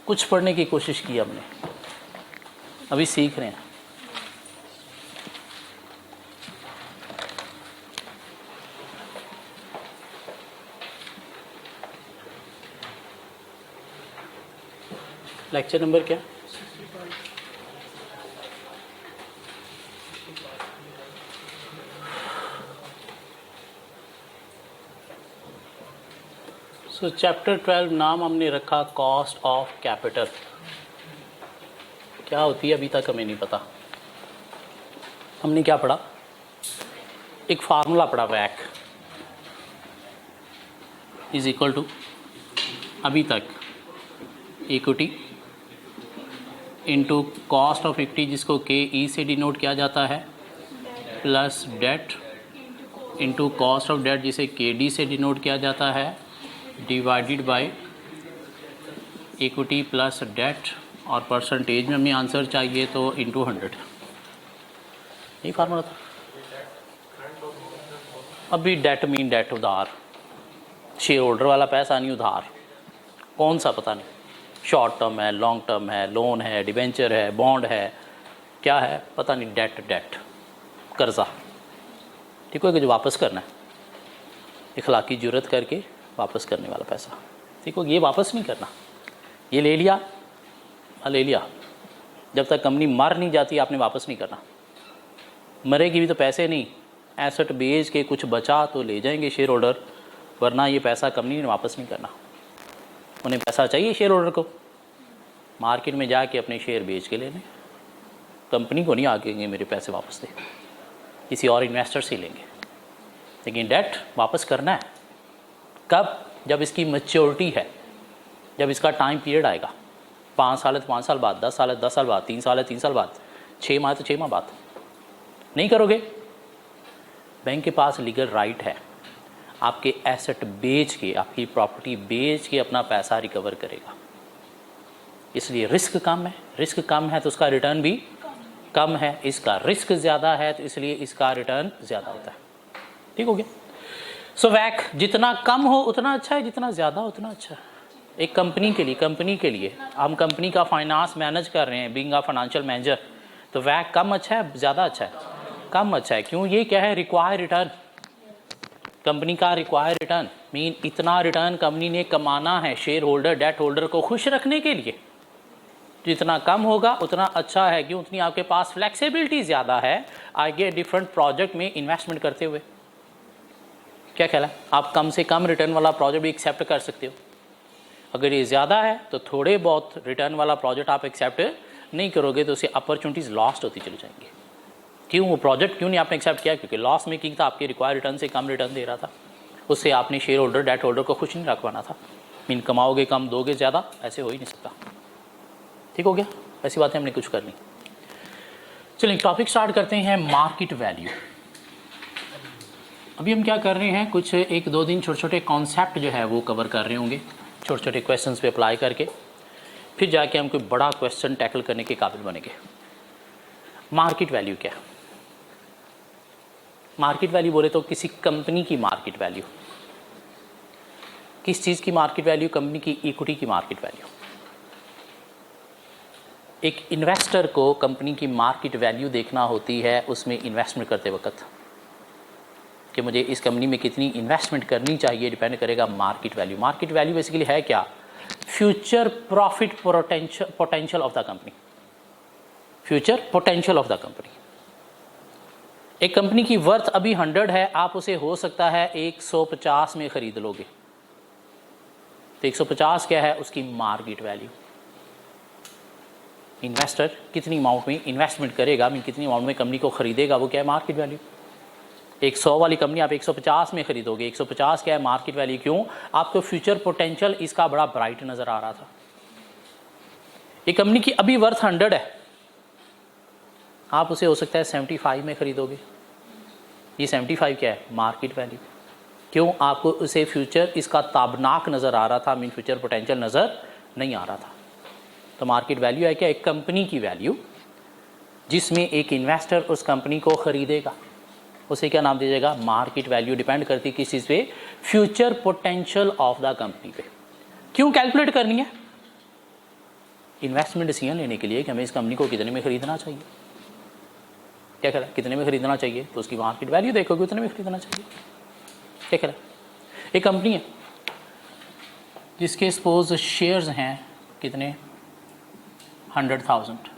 कुछ पढ़ने की कोशिश की हमने, अभी सीख रहे हैं। लेक्चर नंबर क्या? सो चैप्टर 12 नाम हमने रखा कॉस्ट ऑफ कैपिटल। क्या होती है अभी तक हमें नहीं पता। हमने क्या पढ़ा? एक फार्मूला पढ़ा, वैक इज इक्वल टू अभी तक equity into cost of equity, जिसको के ई से डिनोट किया जाता है, plus debt into cost of debt, जिसे के डी से डिनोट किया जाता है, divided by equity plus debt, और परसेंटेज में हमें आंसर चाहिए तो इंटू 100। यही फार्मूला था। अभी डेट मीन डेट उधार, शेयर होल्डर वाला पैसा नहीं, उधार कौन सा पता नहीं, शॉर्ट टर्म है, लॉन्ग टर्म है, लोन है, डिबेंचर है, बॉन्ड है, क्या है पता नहीं, डेट डेट कर्जा, ठीक है, जो वापस करना है, इखलाकी जुर्रत करके वापस करने वाला पैसा, ठीक हो। ये वापस नहीं करना, ये ले लिया, ले लिया, जब तक कंपनी मर नहीं जाती आपने वापस नहीं करना। मरेगी भी तो पैसे नहीं, एसेट बेच के कुछ बचा तो ले जाएंगे शेयर होल्डर, वरना ये पैसा कंपनी ने वापस नहीं करना। उन्हें पैसा चाहिए शेयर होल्डर को, मार्केट में जाके अपने शेयर बेच के लेने, कंपनी को नहीं आगे मेरे पैसे वापस दे, किसी और इन्वेस्टर से लेंगे। लेकिन डेट वापस करना है कब? जब इसकी मैच्योरिटी है, जब इसका टाइम पीरियड आएगा, 5 साल है तो 5 साल बाद, 10 साल है 10 साल बाद, 3 साल है 3 साल बाद, 6 माह है तो 6 माह बाद। नहीं करोगे, बैंक के पास लीगल राइट है आपके एसेट बेच के, आपकी प्रॉपर्टी बेच के अपना पैसा रिकवर करेगा। इसलिए रिस्क कम है, रिस्क कम है तो उसका रिटर्न भी कम है, इसका रिस्क ज़्यादा है तो इसलिए इसका रिटर्न ज़्यादा होता है। ठीक हो गया? सो वैक जितना कम हो उतना अच्छा है, जितना ज़्यादा हो उतना अच्छा है। एक कंपनी के लिए हम कंपनी का फाइनेंस मैनेज कर रहे हैं, बीइंग अ फाइनेंशियल मैनेजर, तो वैक कम अच्छा है ज़्यादा अच्छा है? कम अच्छा है। क्यों? ये क्या है? Require return. कंपनी का रिक्वायर रिटर्न मीन इतना रिटर्न कंपनी ने कमाना है शेयर होल्डर, डेट होल्डर को खुश रखने के लिए। जितना कम होगा उतना अच्छा है। क्यों? उतनी आपके पास फ्लेक्सिबिलिटी ज़्यादा है आगे डिफरेंट प्रोजेक्ट में इन्वेस्टमेंट करते हुए। क्या ख्याल है? आप कम से कम रिटर्न वाला प्रोजेक्ट भी एक्सेप्ट कर सकते हो। अगर ये ज़्यादा है तो थोड़े बहुत रिटर्न वाला प्रोजेक्ट आप एक्सेप्ट नहीं करोगे तो उससे अपॉर्चुनिटीज़ लॉस्ट होती चली जाएंगी। क्यों? वो प्रोजेक्ट क्यों नहीं आपने एक्सेप्ट किया? क्योंकि लॉस मेकिंग था, आपके रिक्वायर रिटर्न से कम रिटर्न दे रहा था, उससे आपने शेयर होल्डर, डेट होल्डर को खुश नहीं रखवाना था। मीन कमाओगे कम, दोगे ज़्यादा, ऐसे हो ही नहीं सकता। ठीक हो गया? ऐसी बातें हमने कुछ करनी। चलिए टॉपिक स्टार्ट करते हैं, मार्केट वैल्यू। अभी हम क्या कर रहे हैं, कुछ 1-2 दिन छोटे छोटे कॉन्सेप्ट जो है वो कवर कर रहे होंगे, छोटे छोटे क्वेश्चंस पे अप्लाई करके, फिर जाके हम कोई बड़ा क्वेश्चन टैकल करने के काबिल बनेंगे। मार्केट वैल्यू क्या है? मार्केट वैल्यू बोले तो किसी कंपनी की मार्केट वैल्यू। किस चीज़ की मार्केट वैल्यू? कंपनी की इक्विटी की मार्केट वैल्यू। एक इन्वेस्टर को कंपनी की मार्केट वैल्यू देखना होती है उसमें इन्वेस्टमेंट करते वक्त, कि मुझे इस कंपनी में कितनी इन्वेस्टमेंट करनी चाहिए, डिपेंड करेगा market value. Market value basically है क्या? Future profit potential of the company. Future potential of the company. एक कंपनी की वर्थ अभी 100 है, आप उसे हो सकता है 150 में खरीद लोगे, तो 150 क्या है? उसकी मार्केट वैल्यू। इन्वेस्टर कितनी अमाउंट में इन्वेस्टमेंट करेगा, मीन कितनी अमाउंट में कंपनी को खरीदेगा, वो क्या है? Market value. 100 वाली कंपनी आप 150 में खरीदोगे, 150 क्या है? Market value. क्यों? आपको फ्यूचर पोटेंशियल इसका बड़ा ब्राइट नज़र आ रहा था। ये कंपनी की अभी वर्थ 100 है, आप उसे हो सकता है 75 में खरीदोगे, ये 75 क्या है? Market value. क्यों? आपको उसे फ्यूचर इसका ताबनाक नज़र आ रहा था, मीन फ्यूचर पोटेंशियल नज़र नहीं आ रहा था। तो मार्केट वैल्यू है क्या? एक कंपनी की वैल्यू जिसमें एक इन्वेस्टर उस कंपनी को खरीदेगा, उसे क्या नाम दीजिएगा? Market value. डिपेंड करती है किस चीज़ पे? Future potential of the company पे। क्यों कैलकुलेट करनी है? इन्वेस्टमेंट डिसीजन लेने के लिए कि हमें इस कंपनी को कितने में ख़रीदना चाहिए, क्या कह रहा है, कितने में ख़रीदना चाहिए, तो उसकी मार्केट वैल्यू देखोगे उतने में ख़रीदना चाहिए। क्या कह रहा है, एक कंपनी है जिसके सपोज शेयर्स हैं कितने 100,000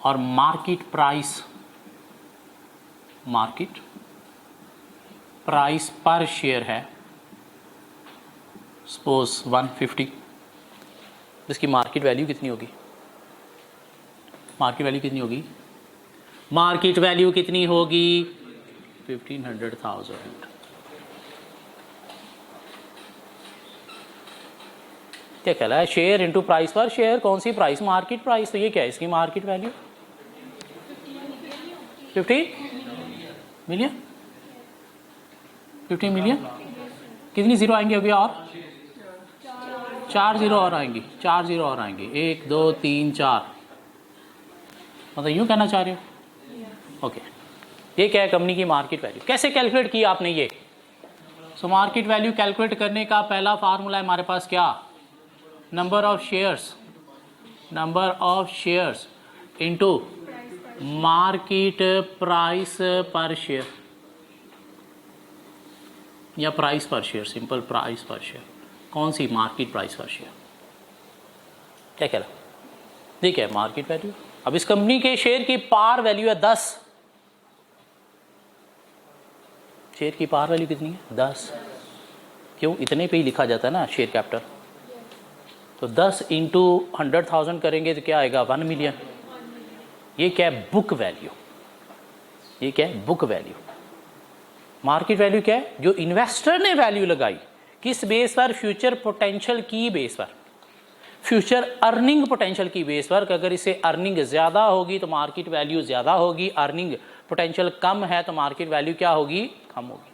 और मार्केट प्राइस पर शेयर है सपोज 150, इसकी मार्केट वैल्यू कितनी होगी, मार्केट वैल्यू कितनी होगी, मार्केट वैल्यू कितनी होगी 1500,000। क्या कहला है, शेयर इनटू प्राइस पर शेयर, कौन सी प्राइस, मार्केट प्राइस, तो ये क्या है इसकी मार्केट वैल्यू 15 मिलियन, 15 मिलियन। कितनी जीरो आएंगे अभी और 4 जीरो और आएंगी, 4 जीरो और आएंगे, 1 2 3 4, मतलब यूँ कहना चाह रहे हो। ओके, ये क्या है कंपनी की मार्केट वैल्यू। कैसे कैलकुलेट किया आपने ये, सो मार्केट वैल्यू कैलकुलेट करने का पहला फार्मूला है हमारे पास क्या, number of shares into market price पर शेयर या प्राइस पर शेयर, सिंपल प्राइस पर शेयर। कौन सी, मार्केट प्राइस पर शेयर। क्या कह रहा, ठीक है मार्केट वैल्यू। अब इस कंपनी के शेयर की पार वैल्यू है 10, शेयर की पार वैल्यू कितनी है 10, क्यों, इतने पे ही लिखा जाता है ना शेयर कैपिटल, तो 10 इंटू 100,000 करेंगे तो क्या आएगा 1 मिलियन। ये क्या है, बुक वैल्यू, ये क्या है बुक वैल्यू। मार्केट वैल्यू क्या है, जो इन्वेस्टर ने वैल्यू लगाई, किस बेस पर, फ्यूचर पोटेंशियल की बेस पर, फ्यूचर अर्निंग पोटेंशियल की बेस पर। अगर इसे अर्निंग ज़्यादा होगी तो मार्केट वैल्यू ज़्यादा होगी, अर्निंग पोटेंशियल कम है तो मार्केट वैल्यू क्या होगी, कम होगी।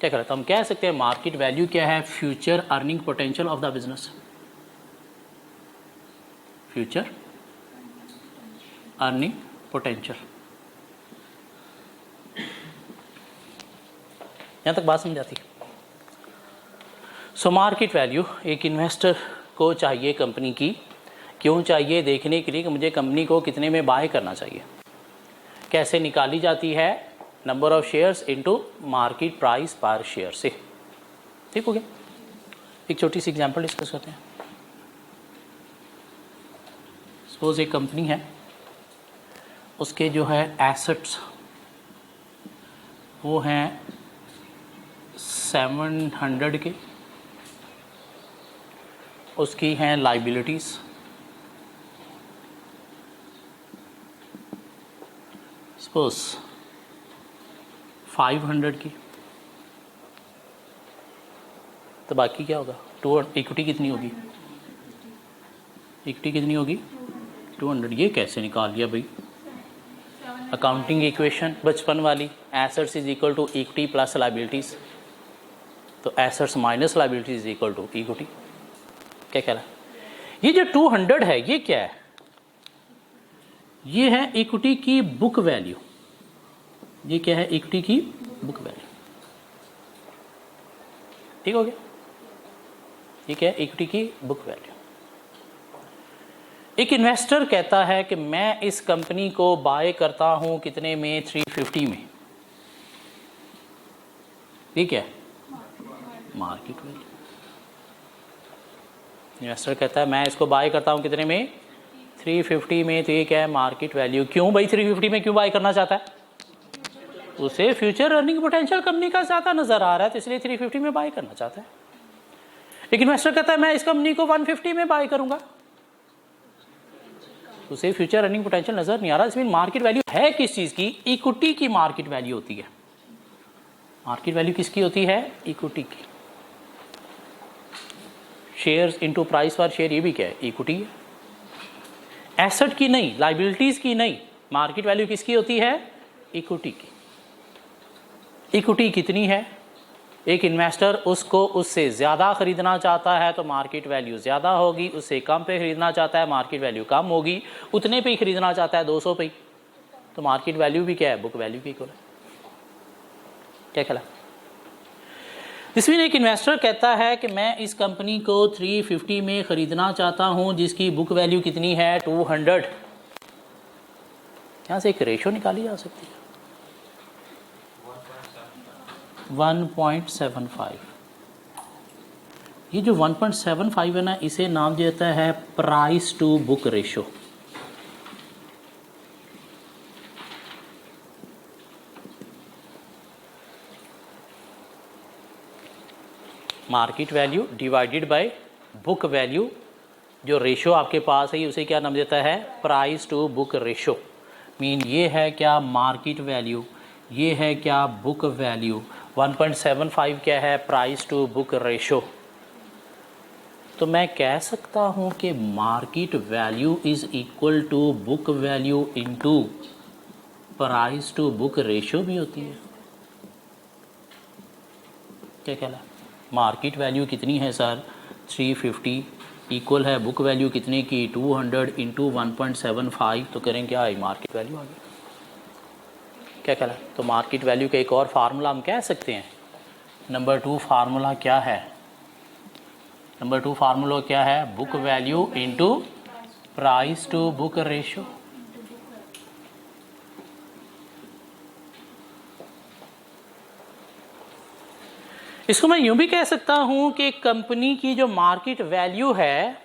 क्या कहते हैं, हम कह सकते हैं मार्केट वैल्यू क्या है, future earning potential of the business, future earning potential. यहाँ तक बात समझ आती है। सो मार्केट वैल्यू एक इन्वेस्टर को चाहिए कंपनी की, क्यों चाहिए, देखने के लिए कि मुझे कंपनी को कितने में बाय करना चाहिए। कैसे निकाली जाती है, number of shares into market price पर शेयर से। ठीक हो गया, एक छोटी सी एग्जांपल डिस्कस करते हैं। सपोज एक कंपनी है, उसके जो है एसेट्स वो हैं 700 के, उसकी हैं लाइबिलिटीज़ सपोज 500 की, तो बाकी क्या होगा, इक्विटी कितनी होगी, इक्विटी कितनी होगी 200। ये कैसे निकाल लिया भाई, अकाउंटिंग इक्वेशन बचपन वाली, assets is equal to equity plus liabilities, तो assets minus liabilities is equal to equity. क्या कह रहा है, ये जो 200 है ये क्या है, ये है इक्विटी की बुक वैल्यू, ये क्या है इक्विटी की बुक वैल्यू। ठीक हो गया, ये क्या है इक्विटी की बुक वैल्यू। एक इन्वेस्टर कहता है कि मैं इस कंपनी को बाय करता हूं कितने में, 350 में, ठीक है मार्केट वैल्यू। इन्वेस्टर कहता है मैं इसको बाय करता हूं कितने में, 350 में, तो ये क्या है मार्केट वैल्यू। क्यों भाई 350 में क्यों बाय करना चाहता है, उसे फ्यूचर अर्निंग पोटेंशियल कंपनी का ज़्यादा नजर आ रहा है तो इसलिए 350 में बाय करना चाहता है। एक इन्वेस्टर कहता है मैं इस कंपनी को 150 में बाय करूंगा, उसे फ्यूचर अर्निंग पोटेंशियल नजर नहीं आ रहा। इसमें मार्केट वैल्यू है किस चीज की, इक्विटी की मार्केट वैल्यू होती है। मार्केट वैल्यू किसकी होती है, इक्विटी की। शेयर्स इनटू प्राइस पर शेयर, ये भी क्या है इक्विटी है, एसेट की नहीं, लाइबिलिटीज की नहीं, मार्केट वैल्यू किसकी होती है, इक्विटी की। इक्विटी कितनी है, एक इन्वेस्टर उसको उससे ज़्यादा खरीदना चाहता है तो मार्केट वैल्यू ज़्यादा होगी, उससे कम पे खरीदना चाहता है मार्केट वैल्यू कम होगी, उतने पे ही खरीदना चाहता है 200 पे, तो मार्केट वैल्यू भी क्या है, बुक वैल्यू की इक्वल है। क्या कहला, इसमें एक इन्वेस्टर कहता है कि मैं इस कंपनी को 350 में ख़रीदना चाहता हूं जिसकी बुक वैल्यू कितनी है 200। यहाँ से एक रेशो निकाली जा सकती है 1.75। ये जो 1.75 है ना, इसे नाम देता है price to book ratio. Market value divided by book value, जो रेशो आपके पास है उसे क्या नाम देता है price to book ratio. Mean ये है क्या मार्केट वैल्यू, ये है क्या बुक वैल्यू, 1.75 क्या है प्राइस टू बुक रेशो। तो मैं कह सकता हूँ कि market value is equal to book value into price to book ratio भी होती है। क्या कहला, मार्केट वैल्यू कितनी है सर 350 इक्वल है बुक वैल्यू कितने की 200 इंटू 1.75, तो करें क्या है मार्केट वैल्यू आ गई। क्या कहला, तो मार्केट वैल्यू का एक और फार्मूला हम कह सकते हैं। नंबर 2 फार्मूला क्या है, नंबर 2 फार्मूला क्या है book value into price to book ratio. इसको मैं यूं भी कह सकता हूं कि कंपनी की जो मार्केट वैल्यू है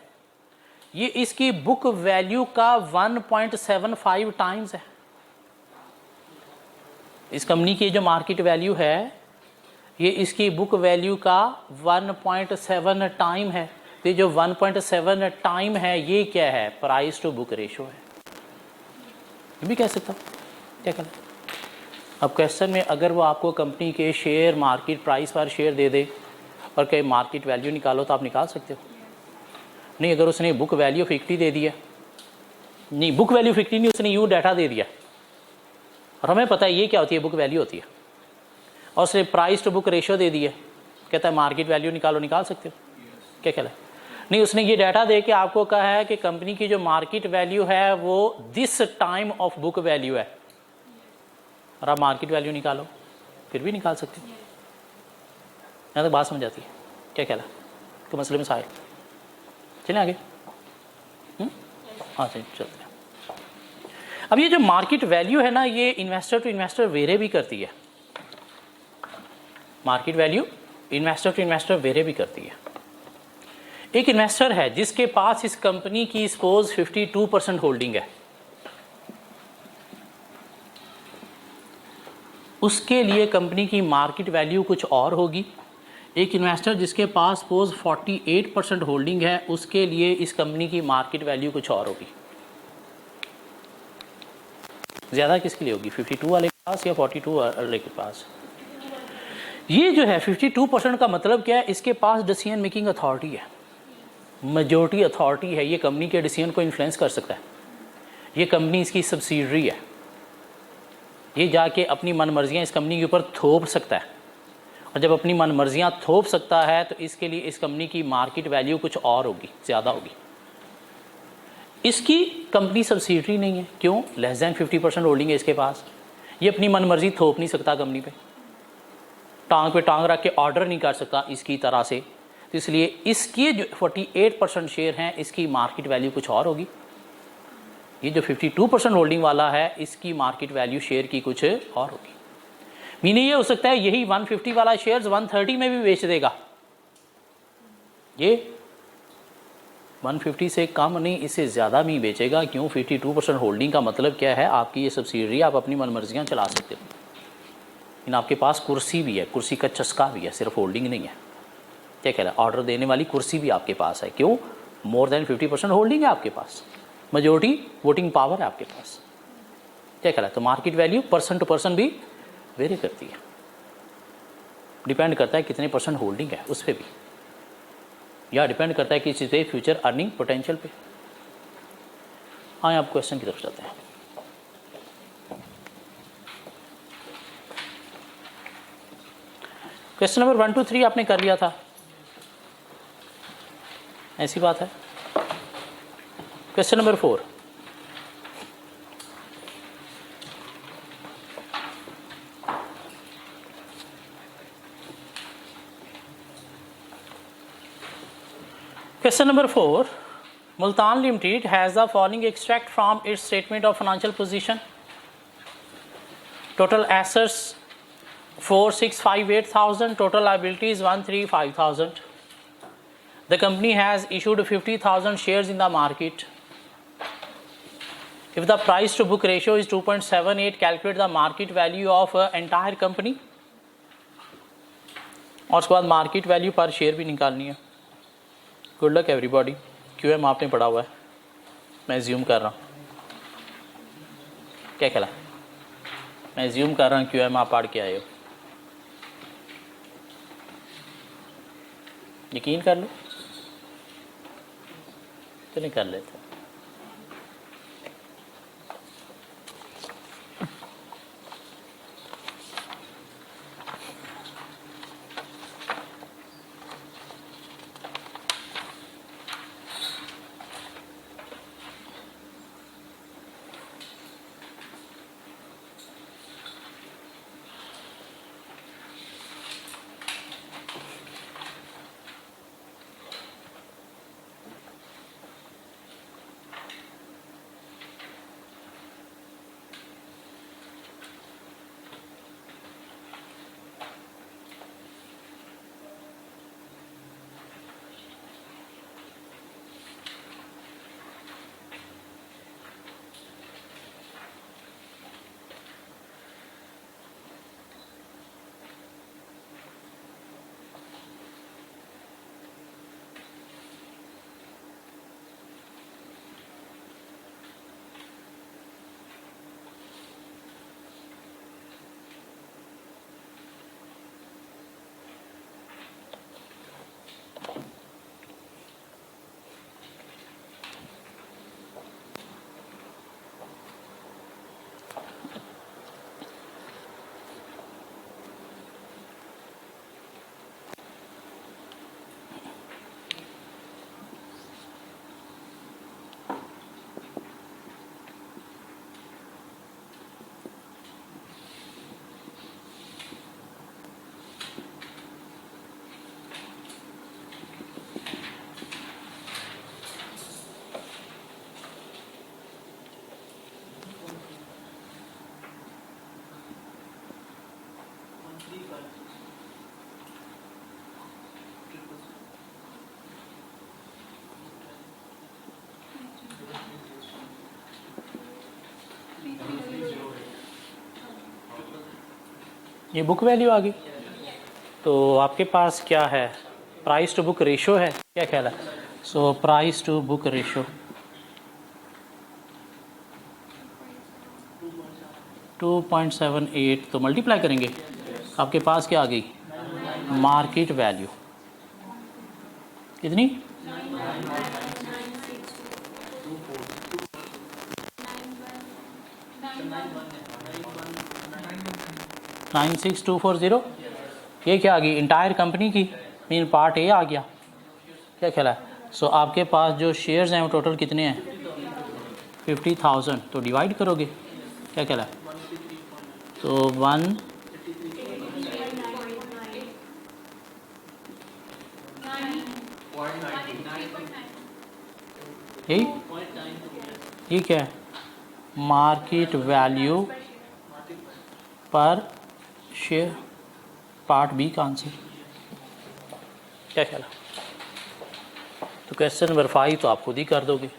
ये इसकी बुक वैल्यू का 1.75 टाइम्स है। इस कंपनी की जो मार्केट वैल्यू है ये इसकी बुक वैल्यू का 1.7 टाइम है। तो ये जो 1.7 टाइम है ये क्या है प्राइस टू बुक रेशो है। ये भी कह सकता हूँ। क्या कहना, अब क्वेश्चन में अगर वो आपको कंपनी के शेयर मार्केट प्राइस पर शेयर दे दे और कहीं मार्केट वैल्यू निकालो तो आप निकाल सकते हो। नहीं, अगर उसने बुक वैल्यू 50 दे दिया, नहीं बुक वैल्यू 50 नहीं, उसने यूँ डाटा दे दिया और हमें पता है ये क्या होती है बुक वैल्यू होती है, और उसने प्राइस टू बुक रेशो दे दिया, कहता है मार्केट वैल्यू निकालो, निकाल सकते हो। क्या कहला, नहीं उसने ये डाटा दे के आपको कहा है कि कंपनी की जो मार्केट वैल्यू है वो this time of book value है और आप मार्केट वैल्यू निकालो, फिर भी निकाल सकते हो। यहाँ तक बात समझ आती है। क्या कहला, तो मसले में साहिल चलें आगे। हाँ सही चलते हैं। अब ये जो मार्केट वैल्यू है ना ये इन्वेस्टर टू इन्वेस्टर वेरे भी करती है। Market value investor to investor vary भी करती है। एक इन्वेस्टर है जिसके पास इस कंपनी की सपोज 52% होल्डिंग है, उसके लिए कंपनी की मार्केट वैल्यू कुछ और होगी। एक इन्वेस्टर जिसके पास सपोज 48% होल्डिंग है उसके लिए इस कंपनी की मार्केट वैल्यू कुछ और होगी। ज़्यादा किसके लिए होगी, 52 वाले के पास या 42 वाले के पास। ये जो है 52% का मतलब क्या है, इसके पास डिसीजन मेकिंग अथॉरिटी है, मेजॉरिटी अथॉरिटी है। ये कंपनी के डिसीजन को इन्फ्लुएंस कर सकता है। ये कंपनी इसकी सब्सिडरी है, ये जाके अपनी मनमर्जियाँ इस कंपनी के ऊपर थोप सकता है, और जब अपनी मनमर्जियाँ थोप सकता है तो इसके लिए इस कंपनी की मार्केट वैल्यू कुछ और होगी, ज़्यादा होगी। इसकी कंपनी सब्सिडरी नहीं है, क्यों, लेस दैन 50% होल्डिंग है इसके पास। ये अपनी मनमर्जी थोप नहीं सकता कंपनी पे टांग रख के ऑर्डर नहीं कर सकता इसकी तरह से। तो इसलिए इसके जो 48% शेयर हैं इसकी मार्केट वैल्यू कुछ और होगी। ये जो 52% होल्डिंग वाला है इसकी मार्केट वैल्यू शेयर की कुछ और होगी। मीनिंग ये हो सकता है यही 150 वाला शेयर्स 130 में भी बेच देगा, ये 150 से कम नहीं इससे ज़्यादा भी बेचेगा। क्यों, 52% होल्डिंग का मतलब क्या है, आपकी ये सब्सिडरी, आप अपनी मनमर्जियाँ चला सकते हो। इन आपके पास कुर्सी भी है, कुर्सी का चस्का भी है, सिर्फ होल्डिंग नहीं है। क्या कह रहा है, ऑर्डर देने वाली कुर्सी भी आपके पास है। क्यों, मोर देन 50% होल्डिंग है आपके पास, मेजोरिटी वोटिंग पावर है आपके पास। क्या कह रहा है, तो market value person to person भी वेरी करती है, डिपेंड करता है कितने परसेंट होल्डिंग है उस पर भी, या डिपेंड करता है किस चीज़ पे, फ्यूचर अर्निंग पोटेंशियल पे। हाँ, आप क्वेश्चन की तरफ जाते हैं। क्वेश्चन नंबर 1 2 3 आपने कर लिया था, ऐसी बात है। Question number 4, Question number 4. Multan Limited has the following extract from its statement of financial position. Total assets 4,658,000, total liabilities 135,000. The company has issued 50,000 shares in the market. If the price to book ratio is 2.78, calculate the market value of entire company. और उसके बाद market value per share भी निकालनी है. Good luck everybody. QM आपने पढ़ा हुआ है, मैं ज्यूम कर रहा हूँ. क्या खेला? मैं ज्यूम कर रहा हूँ क्यूएम आप पढ़ के आए हो. यकीन कर लो, तो नहीं कर लेते. ये बुक वैल्यू आ गई. तो आपके पास क्या है? प्राइस टू बुक रेशो है. क्या ख्याल है? So price to book ratio 2.78, तो मल्टीप्लाई करेंगे. आपके पास क्या आ गई? मार्केट वैल्यू कितनी? 96240. ये क्या आ गई? इंटायर कंपनी की, मीन पार्ट ए आ गया. क्या ख्याल है? सो आपके पास जो शेयर्स हैं वो टोटल कितने हैं? 50,000. तो डिवाइड करोगे. क्या ख्याल है? तो 1 ये क्या है? Market value per share, part B का आंसर. क्या ख्याल है? तो क्वेश्चन नंबर 5 तो आप खुद ही कर दोगे.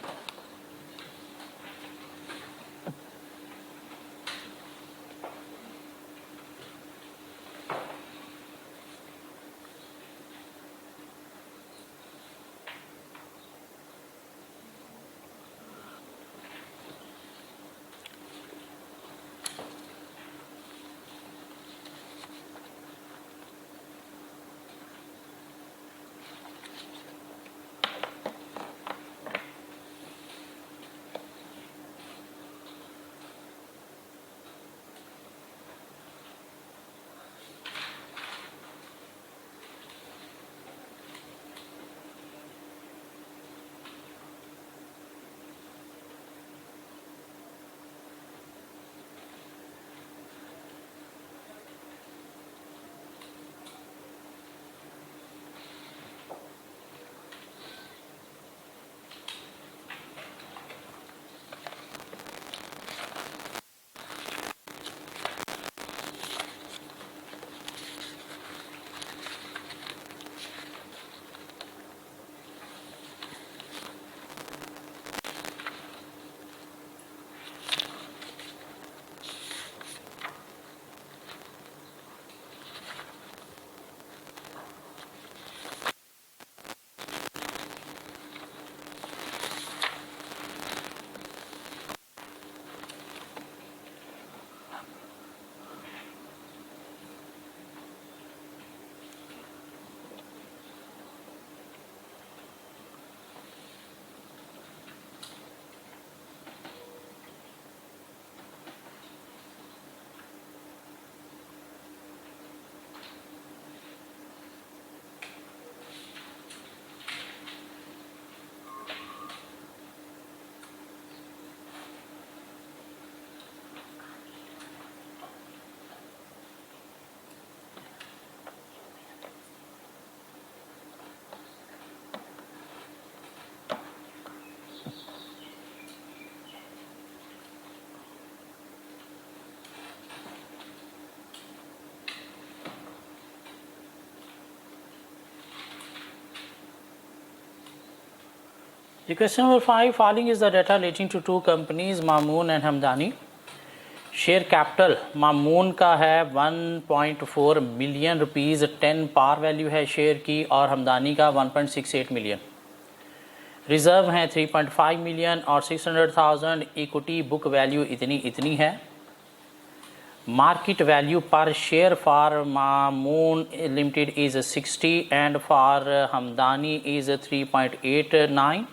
The question number 5, following is the data relating to two companies, Mamoon and Hamdani. Share capital Mamun का है 1.4 मिलियन रुपीज़, 10 पार वैल्यू है शेयर की, और हमदानी का 1.68 मिलियन। रिज़र्व हैं 3.5 मिलियन और 600,000। इक्विटी बुक वैल्यू इतनी है। Market value per share for Mamun limited is 60 and for Hamdani is 3.89।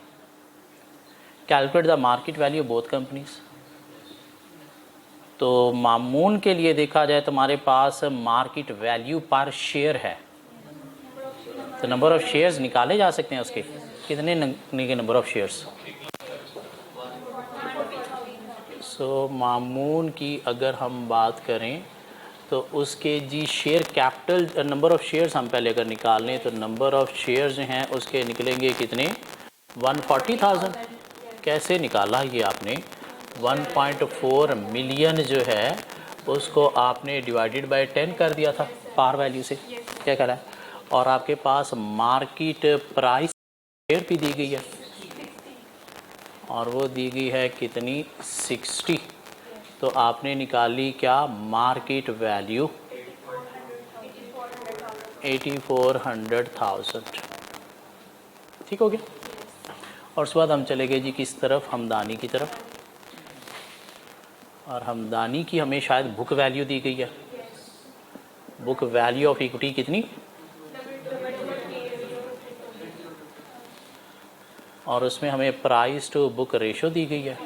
Calculate the market value both companies. तो मामून के लिए देखा जाए तो हमारे पास मार्केट वैल्यू पर शेयर है, तो नंबर ऑफ शेयर्स निकाले जा सकते हैं उसके। कितने number of shares? So Mamoon की अगर हम बात करें तो उसके जी share capital, number of shares हम पहले अगर निकाल लें तो नंबर ऑफ शेयर्स जो हैं उसके निकलेंगे कितने? 140,000। कैसे निकाला ये आपने? 1.4 मिलियन जो है उसको आपने डिवाइडेड बाय 10 कर दिया था पार वैल्यू से, क्या कह रहा है? और आपके पास मार्केट प्राइस शेयर भी दी गई है, और वो दी गई है कितनी? 60। तो आपने निकाली क्या? Market value 8400,000। ठीक हो गया। और उसके बाद हम चले गए जी किस तरफ? हमदानी की तरफ। और हमदानी की हमें शायद बुक वैल्यू दी गई है। बुक वैल्यू ऑफ इक्विटी कितनी? और उसमें हमें प्राइस टू बुक रेशो दी गई है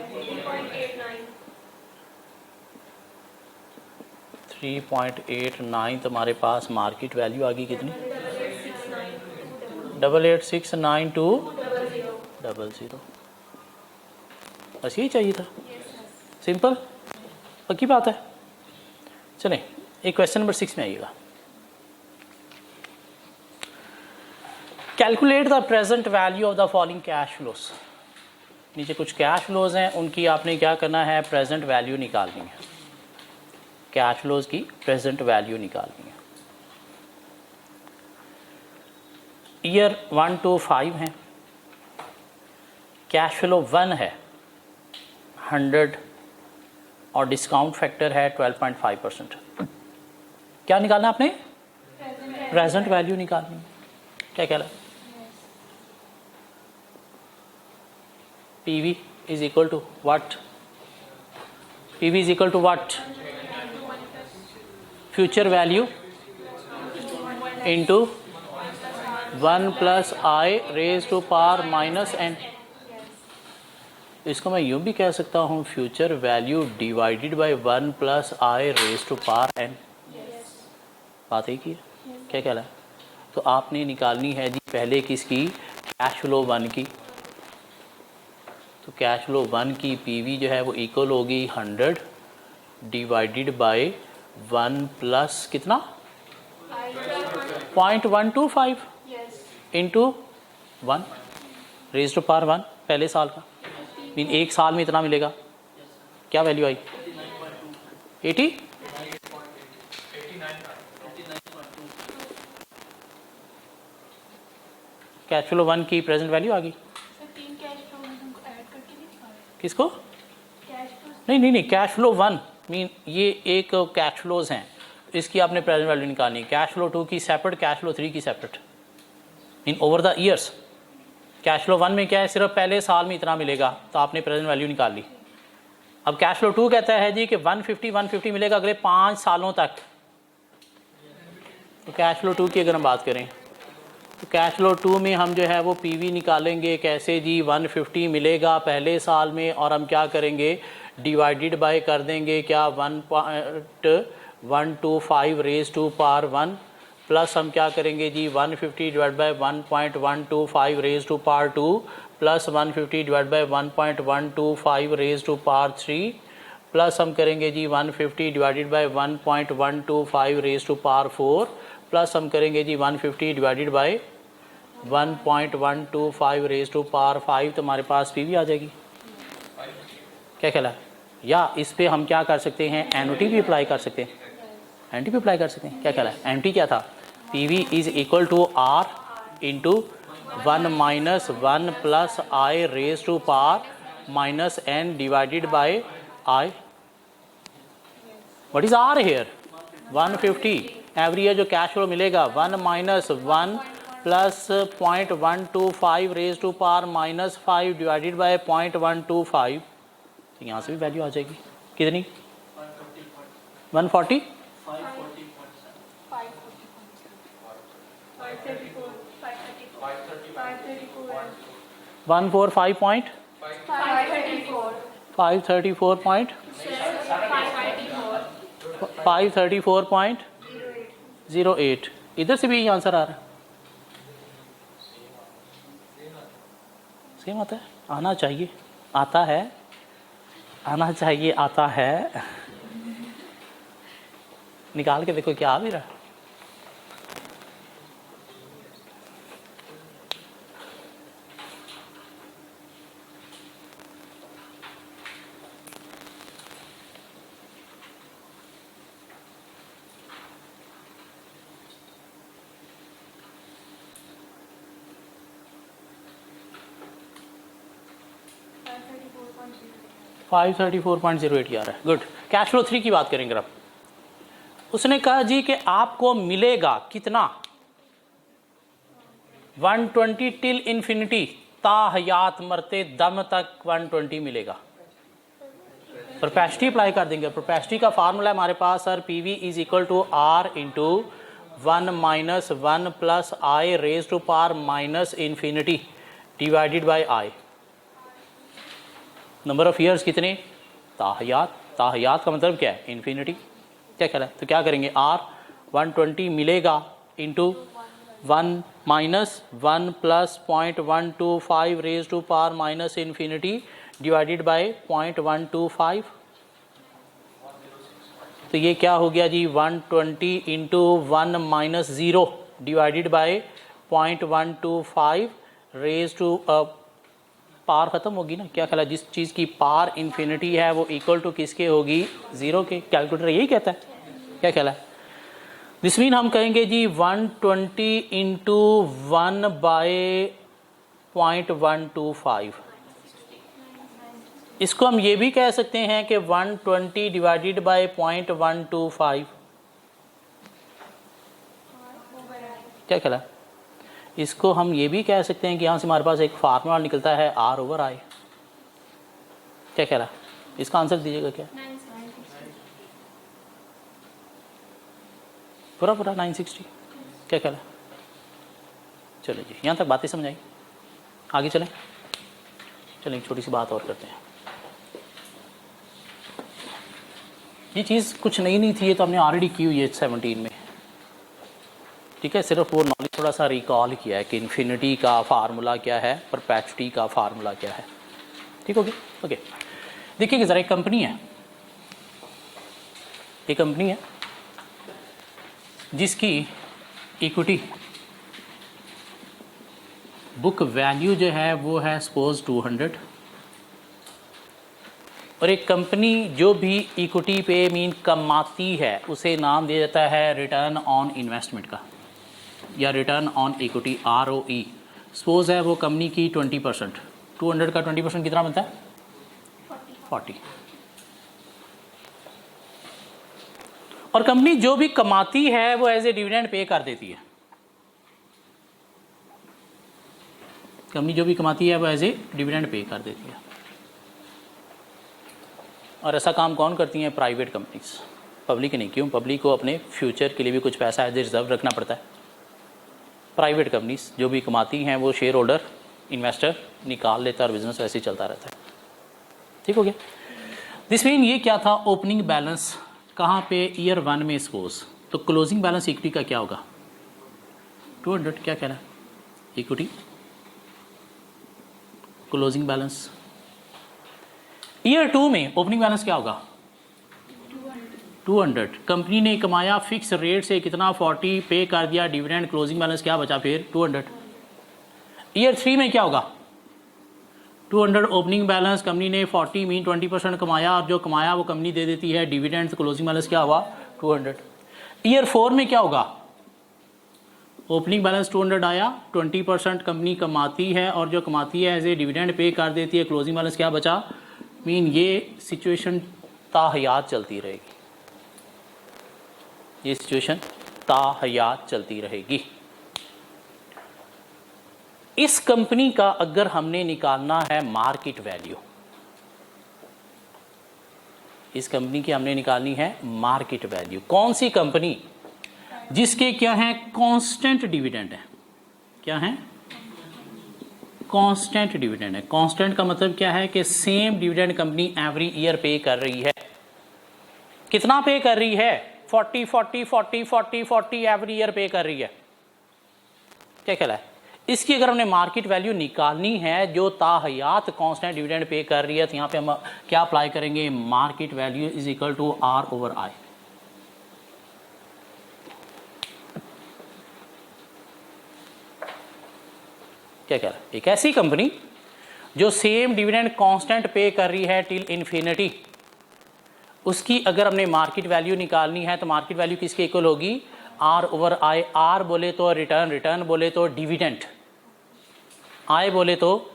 3.89। तो हमारे पास मार्केट वैल्यू आ गई कितनी? 88692000। बस यही चाहिए था, सिंपल, पक्की बात है। चलें एक क्वेश्चन नंबर 6 में आइएगा। Calculate the present value of the following cash flows. नीचे कुछ कैश फ्लोज हैं, उनकी आपने क्या करना है? प्रेजेंट वैल्यू निकालनी है। कैश फ्लोज की प्रेजेंट वैल्यू निकालनी है। ईयर 1 to 5 है, कैश फ्लो 1 है 100 और डिस्काउंट फैक्टर है 12.5%। क्या निकालना आपने? प्रेजेंट वैल्यू निकालनी है। क्या कह रहा है? PV is equal to what? PV is equal to what? Future value into 1 plus I raised to power minus n। इसको मैं यूँ भी कह सकता हूँ, future value divided by 1 plus I raise to power n। बात है कि क्या कह रहा है? तो आपने निकालनी है जी पहले किसकी? कैश फ्लो 1 की। तो कैश फ्लो 1 की पीवी जो है वो इक्वल होगी 100 डिवाइडेड बाय 1 प्लस कितना? 0.125 इंटू 1 रेज टू पावर 1 पहले साल का, मीन एक साल में इतना मिलेगा। क्या वैल्यू आई? 80। कैश फ्लो 1 की प्रेजेंट वैल्यू आ गई। किसको? नहीं, कैश फ्लो 1 मीन ये एक कैश फ्लोज हैं, इसकी आपने प्रेजेंट वैल्यू निकालनी है। कैश फ्लो 2 की सेपरेट, कैश फ्लो 3 की separate, mean over the years. Cash flow 1 में क्या है? सिर्फ पहले साल में इतना मिलेगा, तो आपने प्रेजेंट वैल्यू निकाल ली। अब कैश फ्लो 2 कहता है जी कि 150 मिलेगा अगले 5 सालों तक। तो कैश फ्लो 2 की अगर हम बात करें तो कैश फ्लो 2 में हम जो है वो पीवी निकालेंगे। कैसे जी? 150 मिलेगा पहले साल में, और हम क्या करेंगे? डिवाइडेड बाय कर देंगे क्या? 1.125 रेज टू पावर 1 प्लस हम क्या करेंगे जी? 150 divide by 1.125 raise to power 2 plus 150 divide by 1.125 raise to power 3 plus हम करेंगे जी 150 divided by 1.125 raise to power 4 plus हम करेंगे जी 150 divided by 1.125 raise to power 5। तो हमारे पास पीवी आ जाएगी। क्या ख्याल है? या इस पे हम क्या कर सकते हैं? एनओटी भी अप्लाई कर सकते हैं, एनटी भी अप्लाई कर सकते हैं। क्या ख्याल है? एनटी क्या था? PV is equal to are into 1 minus 1 plus I raise to power minus n divided by i. What is r here? 150. Every year जो कैश फ्लो मिलेगा 1 minus 1 plus 0.125 raise to power minus 5 divided by 0.125. यहाँ से भी value आ जाएगी कितनी? 140. 145 point 534.08. इधर से भी यही आंसर आ रहा है. सेम आता है, आना चाहिए, आता है, आना चाहिए, आता है. निकाल के देखो क्या आ भी रहा है. फाइव 34.08 आ रहा है. गुड. कैश फ्लो 3 की बात करेंगे अब. उसने कहा जी कि आपको मिलेगा कितना? 120 टिल इन्फिनिटी, ताहयात मरते दम तक 120 मिलेगा. प्रोपेसिटी अप्लाई कर देंगे. प्रोपेसिटी का फार्मूला है हमारे पास sir, P V is equal to are into 1 minus 1 plus I raise to power minus infinity divided by I. Number of years कितने? ताहयात. ताहयात का मतलब क्या है? इन्फिनिटी. क्या कह रहा है? तो क्या करेंगे? आर 120 मिलेगा into 1 minus 1 plus 0.125 raise to power minus infinity divided by 0.125. तो ये क्या हो गया जी? 120 into 1 minus 0 divided by 0.125 raise to power ख़त्म होगी ना. क्या ख्याल? जिस चीज़ की पावर इन्फिनिटी है वो इक्वल टू किसके होगी? 0 के. कैलकुलेटर यही कहता है. क्या ख्याल है? दिस मीन हम कहेंगे जी 120 इंटू 1 बाय 0.125. इसको हम ये भी कह सकते हैं कि 120 डिवाइडेड बाय 0.125. क्या ख्याल है? इसको हम ये भी कह सकते हैं कि यहाँ से हमारे पास एक फार्मूला निकलता है आर ओवर आई. क्या कह रहा है? इसका आंसर दीजिएगा. क्या पूरा पूरा 960? क्या कह रहा है? चलो जी, यहाँ तक बातें समझ आई. आगे चलें. चलें एक छोटी सी बात और करते हैं. ये चीज़ कुछ नई नहीं थी, ये तो हमने ऑलरेडी की हुई है 17 में. ठीक है, सिर्फ वो नॉलेज थोड़ा सा रिकॉल किया है कि इन्फिनिटी का फार्मूला क्या है, परपेचुटी का फार्मूला क्या है. ठीक हो गया? ओके. देखिए ज़रा, एक कंपनी है, एक कंपनी है जिसकी इक्विटी बुक वैल्यू जो है वो है सपोज 200. और एक कंपनी जो भी इक्विटी पे मीन कमाती है उसे नाम दिया जाता है रिटर्न ऑन इन्वेस्टमेंट का, या return on equity, ROE. Suppose है वो कंपनी की 20%. 200 का 20% कितना बनता है? 40. और कंपनी जो भी कमाती है वो एज ए डिविडेंड पे कर देती है. कंपनी जो भी कमाती है वो एज ए डिविडेंड पे कर देती है. और ऐसा काम कौन करती हैं? Private companies. पब्लिक नहीं. क्यों? पब्लिक को अपने फ्यूचर के लिए भी कुछ पैसा एज ए रिजर्व रखना पड़ता है. प्राइवेट कंपनीज जो भी कमाती हैं वो शेयर होल्डर, इन्वेस्टर निकाल लेता है और बिजनेस वैसे ही चलता रहता है. ठीक हो गया? दिस मीन ये क्या था? ओपनिंग बैलेंस कहाँ पे? ईयर 1 में सपोज. तो क्लोजिंग बैलेंस इक्विटी का क्या होगा? 200. क्या कह रहा है? Equity closing balance. ईयर 2 में ओपनिंग बैलेंस क्या होगा? 200. कंपनी ने कमाया फिक्स रेट से कितना? 40 पे कर दिया डिविडेंड. क्लोजिंग बैलेंस क्या बचा फिर? 200. ईयर 3 में क्या होगा? 200 ओपनिंग बैलेंस. कंपनी ने 40 मीन 20% कमाया और जो कमाया वो कंपनी दे देती है डिविडेंड. क्लोजिंग बैलेंस क्या हुआ? 200. ईयर 4 में क्या होगा? ओपनिंग बैलेंस 200 आया, 20% कंपनी कमाती है और जो कमाती है एज ए डिविडेंड पे कर देती है, क्लोजिंग बैलेंस क्या बचा, मीन ये सिचुएशन ताहयात चलती रहेगी, ये सिचुएशन ताहयात चलती रहेगी। इस कंपनी का अगर हमने निकालना है मार्केट वैल्यू, इस कंपनी की हमने निकालनी है मार्केट वैल्यू, कौन सी कंपनी जिसके क्या है कांस्टेंट डिविडेंड है, क्या है कांस्टेंट डिविडेंड है। कांस्टेंट का मतलब क्या है कि same dividend company every year पे कर रही है। कितना पे कर रही है, 40 40 40 40 40 एवरी ईयर पे कर रही है। क्या कहला है, इसकी अगर हमने मार्केट वैल्यू निकालनी है जो ताहयात कांस्टेंट डिविडेंड पे कर रही है, तो यहां पे हम क्या अप्लाई करेंगे, market value is equal to r over i. क्या कह रहा है, एक ऐसी कंपनी जो सेम डिविडेंड कांस्टेंट पे कर रही है टिल इन्फिनिटी, उसकी अगर हमने मार्केट वैल्यू निकालनी है तो मार्केट वैल्यू किसके इक्वल होगी, आर ओवर आई। आर बोले तो रिटर्न, रिटर्न बोले तो डिविडेंड, आई बोले तो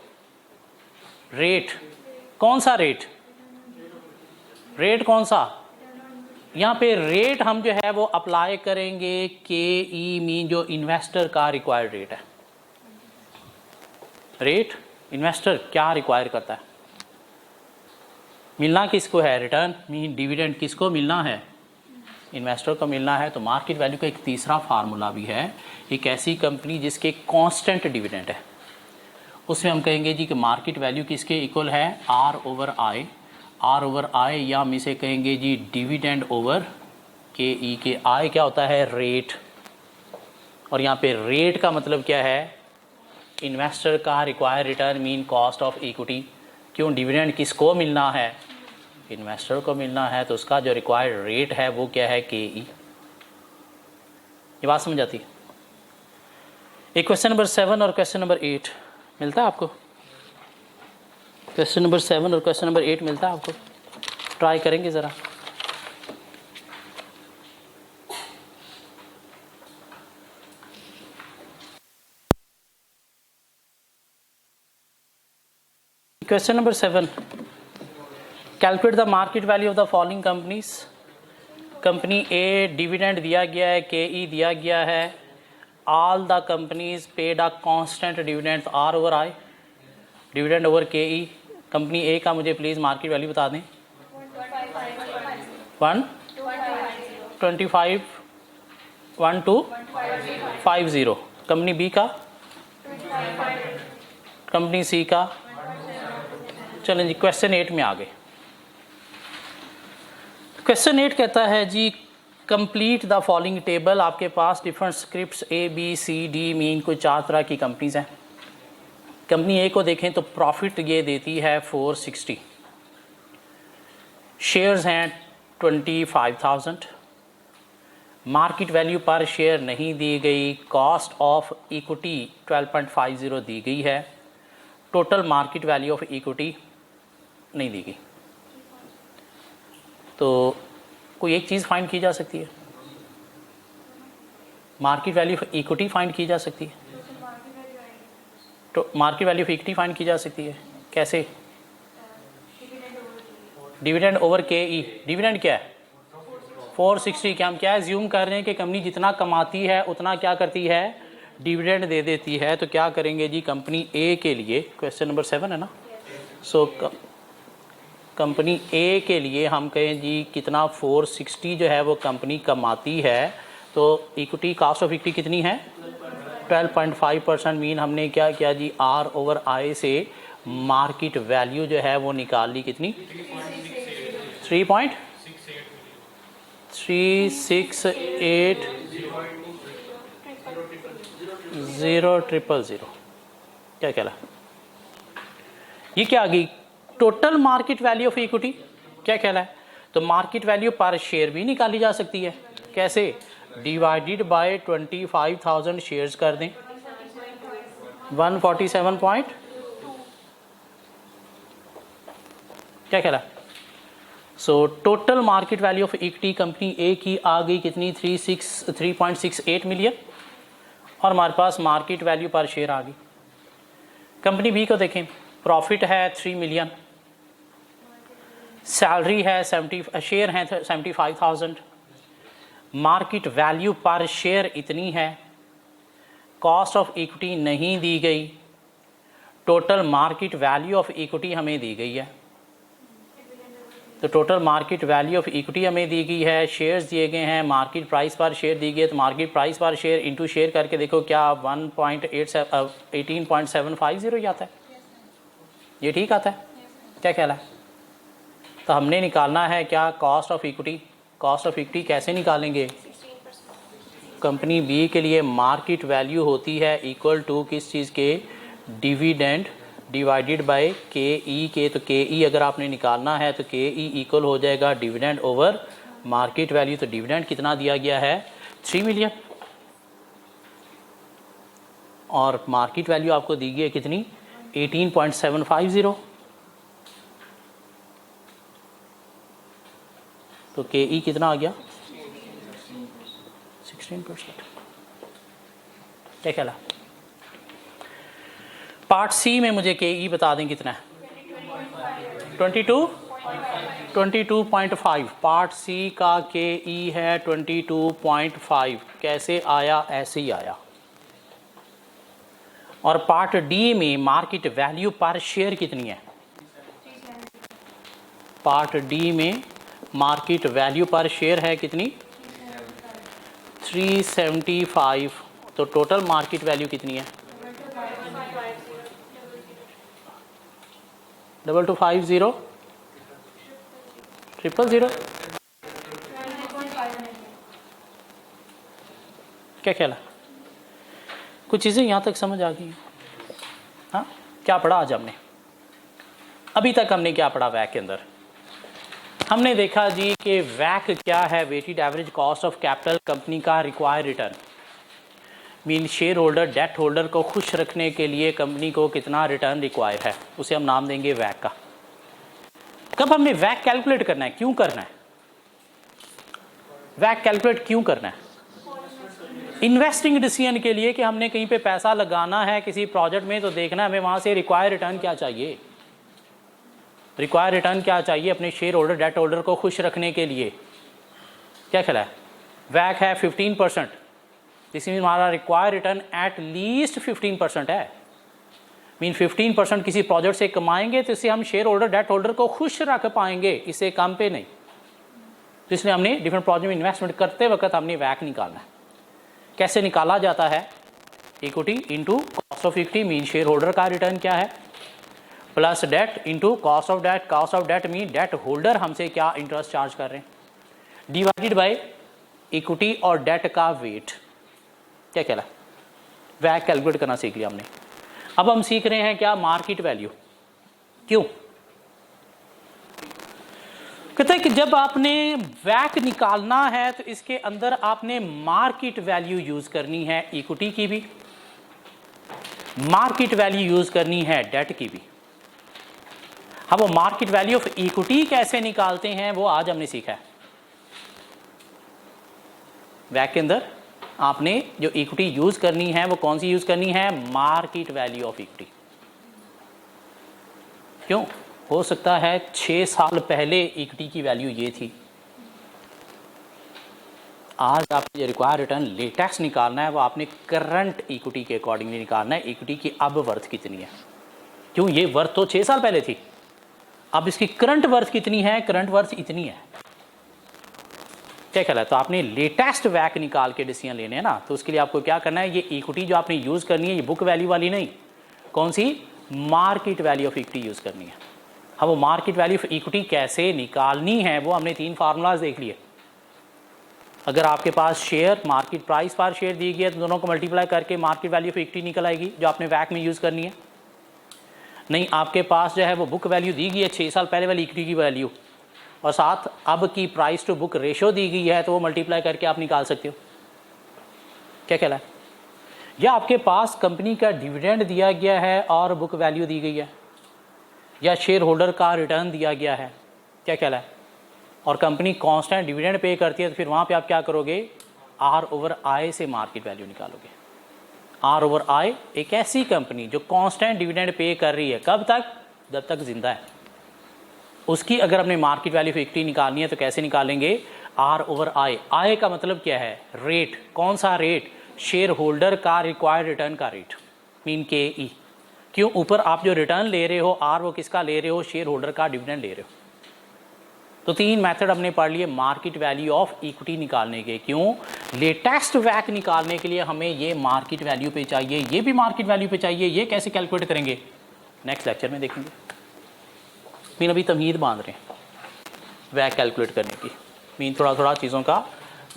रेट। कौन सा रेट, रेट कौन सा, यहाँ पे रेट हम जो है वो अप्लाई करेंगे के ई मीन जो इन्वेस्टर का रिक्वायर्ड रेट है। रेट इन्वेस्टर क्या रिक्वायर करता है, मिलना किसको है, रिटर्न मीन डिविडेंड किसको मिलना है, इन्वेस्टर को मिलना है। तो मार्केट वैल्यू का एक तीसरा फार्मूला भी है, एक ऐसी कंपनी जिसके कांस्टेंट डिविडेंड है, उसमें हम कहेंगे जी कि मार्केट वैल्यू किसके इक्वल है, r over i. R over i या हम इसे कहेंगे जी डिविडेंड ओवर के ई, के आई क्या होता है, रेट, और यहाँ पे रेट का मतलब क्या है, इन्वेस्टर का require return mean cost of equity. क्यों, डिविडेंड किसको मिलना है, इन्वेस्टर को मिलना है, तो उसका जो रिक्वायर्ड रेट है वो क्या है, के ई। ये बात समझ आती है। एक क्वेश्चन नंबर 7 और क्वेश्चन नंबर 8 मिलता है आपको, क्वेश्चन नंबर 7 और क्वेश्चन नंबर 8 मिलता है आपको, ट्राई करेंगे ज़रा। Question number 7, calculate the market value of the following companies. Company A dividend दिया गया है, के ई दिया गया है, all the companies paid a constant dividend r over i, dividend over K E. Company ए का मुझे प्लीज़ मार्केट वैल्यू बता दें, 125 1250। कंपनी बी का, कंपनी सी का। चलें जी क्वेश्चन 8 में आ गए। क्वेश्चन 8 कहता है जी कंप्लीट द फॉलोइंग टेबल। आपके पास different scripts A B C D mean कोई 4 तरह की कंपनीज हैं। कंपनी ए को देखें तो प्रॉफिट ये देती है 460, शेयर्स हैं 25,000, मार्केट वैल्यू पर शेयर नहीं दी गई, कॉस्ट ऑफ इक्विटी 12.50 दी गई है, total market value of equity नहीं दी गई। तो कोई एक चीज़ फाइंड की जा सकती है, market value of equity find की जा सकती है, तो market value of equity find की जा सकती है कैसे, डिविडेंड ओवर के ई। डिविडेंड क्या है 460, क्या हम क्या एज्यूम कर रहे हैं कि कंपनी जितना कमाती है उतना क्या करती है, डिविडेंड दे देती है। तो क्या करेंगे जी कंपनी ए के लिए, क्वेश्चन नंबर 7 है ना, सो कंपनी ए के लिए हम कहें जी कितना 460 जो है वो कंपनी कमाती है, तो इक्विटी कॉस्ट ऑफ इक्विटी कितनी है 12.5%। मीन हमने क्या किया जी आर ओवर आई से मार्केट वैल्यू जो है वो निकाल ली, कितनी 3.368,000। क्या कह रहा, ये क्या आ गई total market value of equity. क्या कह रहा है, तो मार्केट वैल्यू पर शेयर भी निकाली जा सकती है, कैसे, डिवाइडेड बाय 25,000 शेयर्स कर दें, 147 क्या कह रहा है। So total market value of equity company A की आ गई कितनी 3.68 मिलियन, और हमारे पास मार्केट वैल्यू पर शेयर आ गई। कंपनी बी को देखें, प्रॉफिट है 3 मिलियन, सैलरी है 70, शेयर हैं 75,000, मार्केट वैल्यू पर शेयर इतनी है, कॉस्ट ऑफ इक्विटी नहीं दी गई, total market value of equity हमें दी गई है। तो total market value of equity हमें दी गई है, शेयर्स दिए गए हैं, मार्केट प्राइस पर शेयर दी गई है। तो मार्केट प्राइस पर शेयर इंटू शेयर करके देखो क्या 18.750 आता है, ये ठीक आता है, क्या ख्याल है? तो हमने निकालना है क्या cost of equity. Cost of equity कैसे निकालेंगे? कंपनी बी के लिए मार्केट वैल्यू होती है इक्वल टू किस चीज़ के, डिविडेंड डिवाइडेड बाय के ई के। तो के ई अगर आपने निकालना है तो के ई इक्वल हो जाएगा डिविडेंड ओवर मार्केट वैल्यू। तो डिविडेंड कितना दिया गया है 3 मिलियन और मार्केट वैल्यू आपको दी गई है कितनी 18.750। तो के ई कितना आ गया 16%। क्या ख्याल है? पार्ट सी में मुझे के ई बता दें कितना है 22.5। पार्ट सी का के ई है 22.5। कैसे आया? ऐसे ही आया। और पार्ट डी में मार्केट वैल्यू पर शेयर कितनी है? पार्ट डी में मार्केट वैल्यू पर शेयर है कितनी 375। तो टोटल मार्केट वैल्यू कितनी है 2250 000। क्या ख्याल है? कुछ चीज़ें यहाँ तक समझ आ गई? हाँ, क्या पढ़ा आज हमने? अभी तक हमने क्या पढ़ा? वैक के अंदर हमने देखा जी कि वैक क्या है, weighted average cost of capital, company का required return. Mean share holder, debt holder को खुश रखने के लिए कंपनी को कितना रिटर्न रिक्वायर है, उसे हम नाम देंगे वैक का। कब हमने वैक कैलकुलेट करना है, क्यों करना है वैक कैलकुलेट, क्यों करना है? इन्वेस्टिंग डिसीजन के लिए कि हमने कहीं पे पैसा लगाना है किसी प्रोजेक्ट में, तो देखना है हमें वहाँ से रिक्वायर्ड रिटर्न क्या चाहिए। रिक्वायर्ड रिटर्न क्या चाहिए अपने शेयर होल्डर, डेट होल्डर को खुश रखने के लिए। क्या ख्याल है? वैक है 15%, जिसमें हमारा रिक्वायर्ड रिटर्न एट लीस्ट 15% है। मीन 15% किसी प्रोजेक्ट से कमाएंगे तो इससे हम शेयर होल्डर, डेट होल्डर को खुश रख पाएंगे, इससे कम पे नहीं। तो इसलिए हमने डिफरेंट प्रोजेक्ट में इन्वेस्टमेंट करते वक्त हमने वैक निकालना है। कैसे निकाला जाता है? Equity into cost of equity, mean share holder का रिटर्न क्या है, plus debt into cost of debt. Cost of debt mean debt holder हमसे क्या इंटरेस्ट चार्ज कर रहे हैं, डिवाइडेड बाय इक्विटी और डेट का वेट। क्या कहला? वैक कैलकुलेट करना सीख लिया हमने। अब हम सीख रहे हैं क्या, मार्केट वैल्यू। क्यों? कहते हैं कि जब आपने वैक निकालना है तो इसके अंदर आपने मार्केट वैल्यू यूज करनी है, इक्विटी की भी, मार्केट वैल्यू यूज करनी है डेट की भी। अब वो मार्केट वैल्यू ऑफ इक्विटी कैसे निकालते हैं वो आज हमने सीखा है। वैक के अंदर आपने जो इक्विटी यूज करनी है वो कौन सी यूज करनी है, मार्केट वैल्यू ऑफ इक्विटी। क्यों? हो सकता है 6 साल पहले इक्विटी की वैल्यू ये थी, आज आपने जो रिक्वायर्ड रिटर्न लेटेस्ट निकालना है वो आपने करंट इक्विटी के अकॉर्डिंगली निकालना है। इक्विटी की अब वर्थ कितनी है, क्यों? ये वर्थ तो 6 साल पहले थी, अब इसकी करंट वर्थ कितनी है, करंट वर्थ इतनी है। क्या कहला है? तो आपने लेटेस्ट वैक निकाल के डिसीजन लेने हैं ना, तो उसके लिए आपको क्या करना है, ये इक्विटी जो आपने यूज करनी है ये बुक वैल्यू वाली नहीं, कौन सी, market value of equity use करनी है। हम वो मार्केट वैल्यू ऑफ इक्विटी कैसे निकालनी है वो हमने 3 फार्मूलाज देख लिए। अगर आपके पास शेयर मार्केट प्राइस पर शेयर दी गई है तो दोनों को मल्टीप्लाई करके मार्केट वैल्यू ऑफ इक्विटी निकल आएगी जो आपने वैक में यूज करनी है। नहीं, आपके पास जो है वो बुक वैल्यू दी गई है 6 साल पहले वाली इक्विटी की वैल्यू, और साथ अब की प्राइस टू बुक रेशो दी गई है, तो वो मल्टीप्लाई करके आप निकाल सकते हो। क्या कहला है? या आपके पास कंपनी का डिविडेंड दिया गया है और बुक वैल्यू दी गई है, या शेयर होल्डर का रिटर्न दिया गया है। क्या कहला है? और कंपनी कांस्टेंट डिविडेंड पे करती है, तो फिर वहाँ पे आप क्या करोगे, आर ओवर आई से मार्केट वैल्यू निकालोगे। आर ओवर आई एक ऐसी कंपनी जो कांस्टेंट डिविडेंड पे कर रही है, कब तक? जब तक जिंदा है। उसकी अगर हमने मार्केट वैल्यू ऑफ इक्विटी निकालनी है तो कैसे निकालेंगे? आर ओवर आई। आई का मतलब क्या है? रेट। कौन सा रेट? शेयर होल्डर का रिक्वायर्ड रिटर्न का रेट, मीन के ई। क्यों? ऊपर आप जो रिटर्न ले रहे हो आर, वो किसका ले रहे हो? शेयर होल्डर का डिविडेंड ले रहे हो। तो 3 मेथड हमने पढ़ लिए मार्केट वैल्यू ऑफ इक्विटी निकालने के। क्यों? लेटेस्ट वैक निकालने के लिए हमें ये मार्केट वैल्यू पे चाहिए, ये भी मार्केट वैल्यू पे चाहिए। ये कैसे कैलकुलेट करेंगे? नेक्स्ट लेक्चर में देखेंगे। मीन अभी तमीद बांध रहे हैं वैक कैलकुलेट करने की। मीन थोड़ा थोड़ा चीज़ों का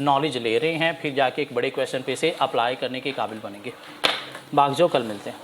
नॉलेज ले रहे हैं, फिर जाके एक बड़े क्वेश्चन पे से अप्लाई करने के काबिल बनेंगे। भाग जाओ, कल मिलते हैं।